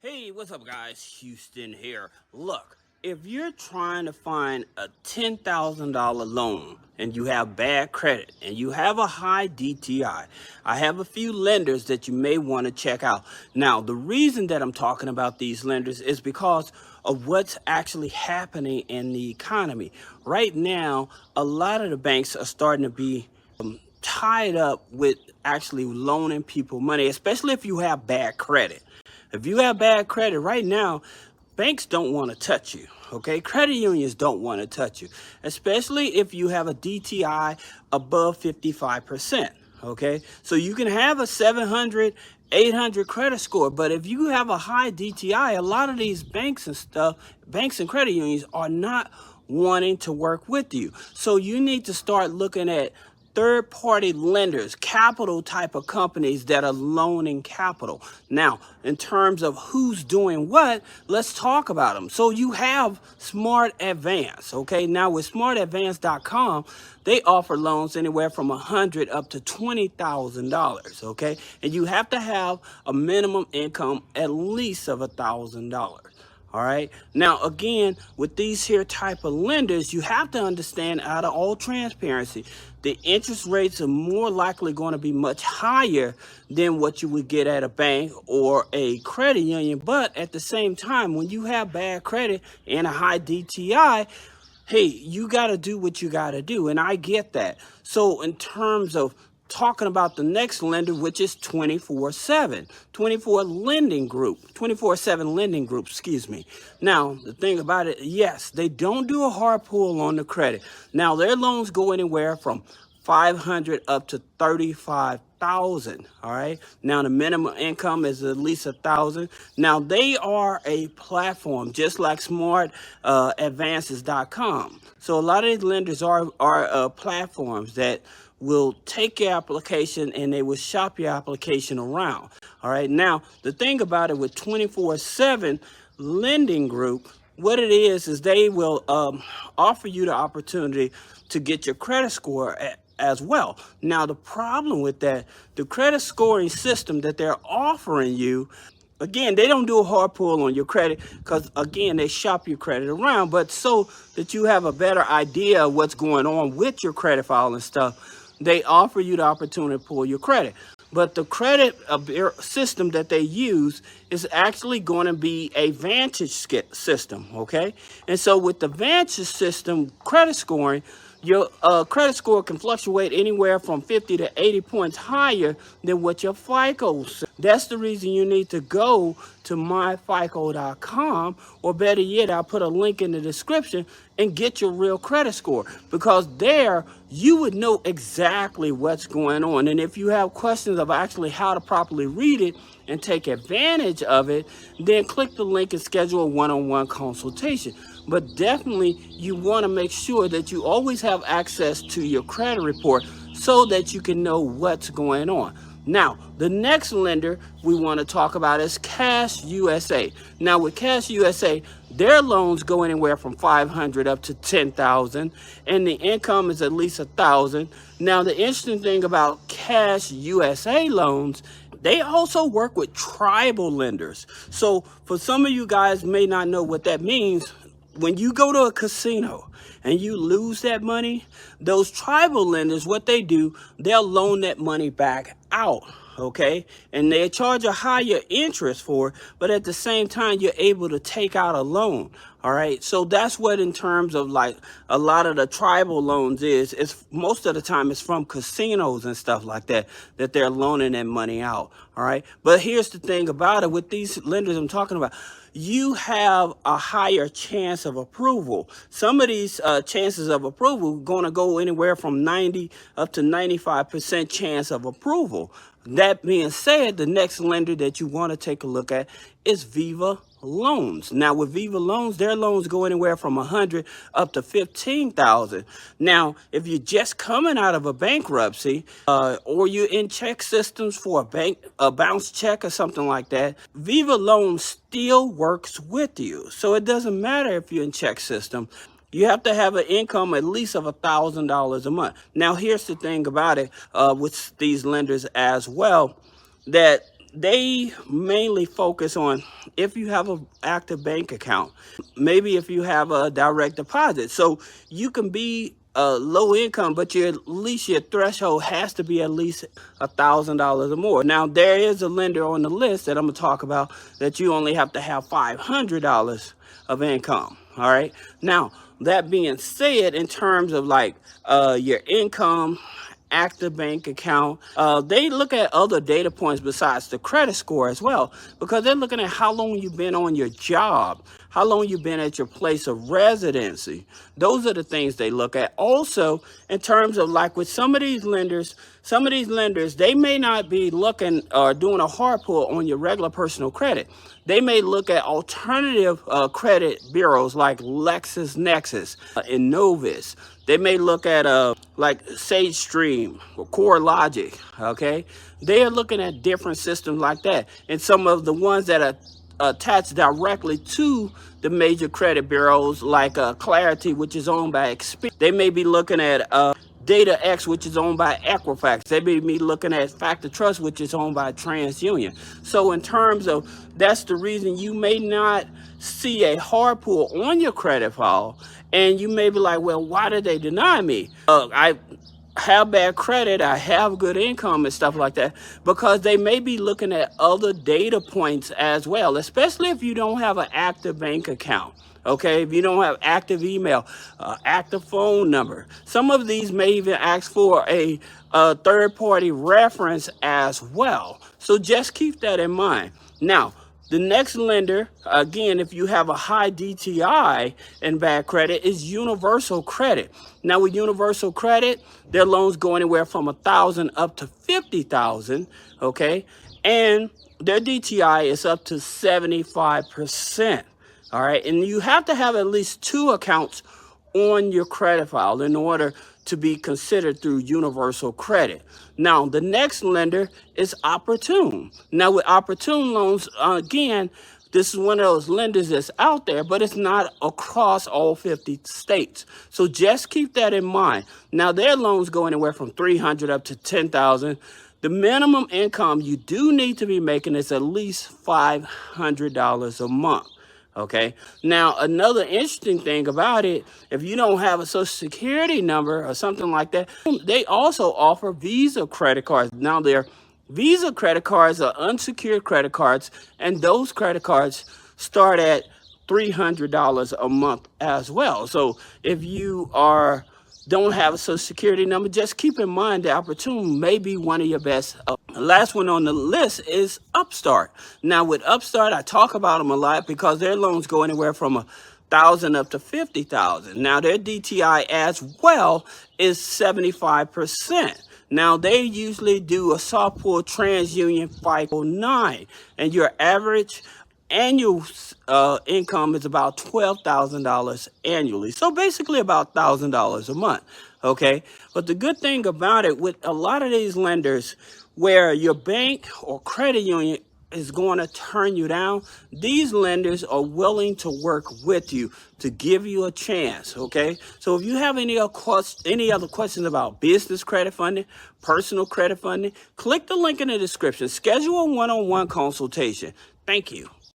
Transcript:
Hey, what's up, guys? Houston here. Look, if you're trying to find a $10,000 loan and you have bad credit and you have a high DTI, I have a few lenders that you may want to check out. Now, the reason that I'm talking about these lenders is because of what's actually happening in the economy. Right now, a lot of the banks are starting to be tied up with actually loaning people money, especially if you have bad credit. If you have bad credit right now, banks don't want to touch you. Okay, credit unions don't want to touch you, especially if you have a DTI above 55%. Okay, so you can have a 700, 800 credit score, but if you have a high DTI, a lot of these banks and credit unions are not wanting to work with you. So you need to start looking at third-party lenders, capital type of companies that are loaning capital. Now, in terms of who's doing what, let's talk about them. So you have Smart Advance, okay? Now with smartadvance.com, they offer loans anywhere from $100 up to $20,000, okay? And you have to have a minimum income at least of $1,000. All right. Now, again, with these here type of lenders, you have to understand, out of all transparency, the interest rates are more likely going to be much higher than what you would get at a bank or a credit union. But at the same time, when you have bad credit and a high DTI, hey, you got to do what you got to do. And I get that. So in terms of talking about the next lender, which is 24/7 lending group, excuse me. Now, the thing about it, yes, they don't do a hard pull on the credit. Now, their loans go anywhere from 500 up to 35,000. All right. Now, the minimum income is at least 1,000. Now, they are a platform just like smartadvances.com. So a lot of these lenders are platforms that will take your application and they will shop your application around. All right. Now, the thing about it with 24/7 lending group, what it is they will offer you the opportunity to get your credit score as well. Now, the problem with that, the credit scoring system that they're offering you, again, they don't do a hard pull on your credit because, again, they shop your credit around, but so that you have a better idea of what's going on with your credit file and stuff, they offer you the opportunity to pull your credit. But the credit system that they use is actually going to be a Vantage system, okay? And so with the Vantage system credit scoring, your credit score can fluctuate anywhere from 50 to 80 points higher than what your FICO says. That's the reason you need to go to myfico.com, or better yet, I'll put a link in the description, and get your real credit score, because there you would know exactly what's going on. And if you have questions of actually how to properly read it and take advantage of it, then click the link and schedule a one-on-one consultation. But definitely you want to make sure that you always have access to your credit report so that you can know what's going on. Now, the next lender we want to talk about is Cash USA. Now, with Cash USA, their loans go anywhere from 500 up to 10,000, and the income is at least 1,000. Now, the interesting thing about Cash USA loans, they also work with tribal lenders. So, for some of you guys may not know what that means. When you go to a casino and you lose that money, those tribal lenders, what they do, they'll loan that money back out, okay? And they charge a higher interest for it, but at the same time, you're able to take out a loan, all right? So that's what, in terms of like a lot of the tribal loans is most of the time it's from casinos and stuff like that they're loaning that money out, all right? But here's the thing about it, with these lenders I'm talking about, you have a higher chance of approval. Some of these chances of approval going to go anywhere from 90 up to 95% chance of approval. That being said, the next lender that you want to take a look at is Viva Loans. Now, with Viva Loans, their loans go anywhere from 100 up to 15,000. Now, if you're just coming out of a bankruptcy, or you're in check systems for a bounce check or something like that, Viva Loans still works with you. So it doesn't matter if you're in check system. You have to have an income at least of $1,000 a month. Now, here's the thing about it with these lenders as well, that they mainly focus on if you have an active bank account, maybe if you have a direct deposit. So you can be low income, but at least your threshold has to be at least $1,000 or more. Now, there is a lender on the list that I'm gonna talk about that you only have to have $500 of income. All right. Now, that being said, in terms of like your income, active bank account, they look at other data points besides the credit score as well, because they're looking at how long you've been on your job, how long you've been at your place of residency. Those are the things they look at. Also, in terms of like with some of these lenders, they may not be looking or doing a hard pull on your regular personal credit. They may look at alternative credit bureaus like LexisNexis and Novus. They may look at like SageStream or CoreLogic, okay? They are looking at different systems like that. And some of the ones that are attached directly to the major credit bureaus like Clarity, which is owned by Experian. They may be looking at DataX, which is owned by Equifax. They may be looking at Factor Trust, which is owned by TransUnion. So in terms of, that's the reason you may not see a hard pull on your credit file, and you may be like, well, why did they deny me? I have bad credit, I have good income and stuff like that, because they may be looking at other data points as well, especially if you don't have an active bank account. Okay, if you don't have active email, active phone number. Some of these may even ask for a third-party reference as well. So just keep that in mind. Now, the next lender, again, if you have a high DTI and bad credit, is Universal Credit. Now, with Universal Credit, their loans go anywhere from $1,000 up to $50,000, okay? And their DTI is up to 75%. All right, and you have to have at least 2 accounts on your credit file in order to be considered through Universal Credit. Now, the next lender is Opportune. Now, with Opportune loans, again, this is one of those lenders that's out there, but it's not across all 50 states. So just keep that in mind. Now, their loans go anywhere from $300 up to $10,000. The minimum income you do need to be making is at least $500 a month. Okay. Now, another interesting thing about it, if you don't have a social security number or something like that, they also offer Visa credit cards. Now, their Visa credit cards are unsecured credit cards, and those credit cards start at $300 a month as well. So if you don't have a social security number, just keep in mind the Opportune may be one of your best. The last one on the list is Upstart. Now with Upstart, I talk about them a lot because their loans go anywhere from $1,000 up to $50,000. Now their DTI as well is 75%. Now they usually do a soft pull TransUnion FICO 9, and your average annual income is about $12,000 annually. So basically about $1,000 a month. Okay. But the good thing about it, with a lot of these lenders where your bank or credit union is going to turn you down, these lenders are willing to work with you to give you a chance. Okay. So if you have any other questions about business credit funding, personal credit funding, click the link in the description. Schedule a one-on-one consultation. Thank you.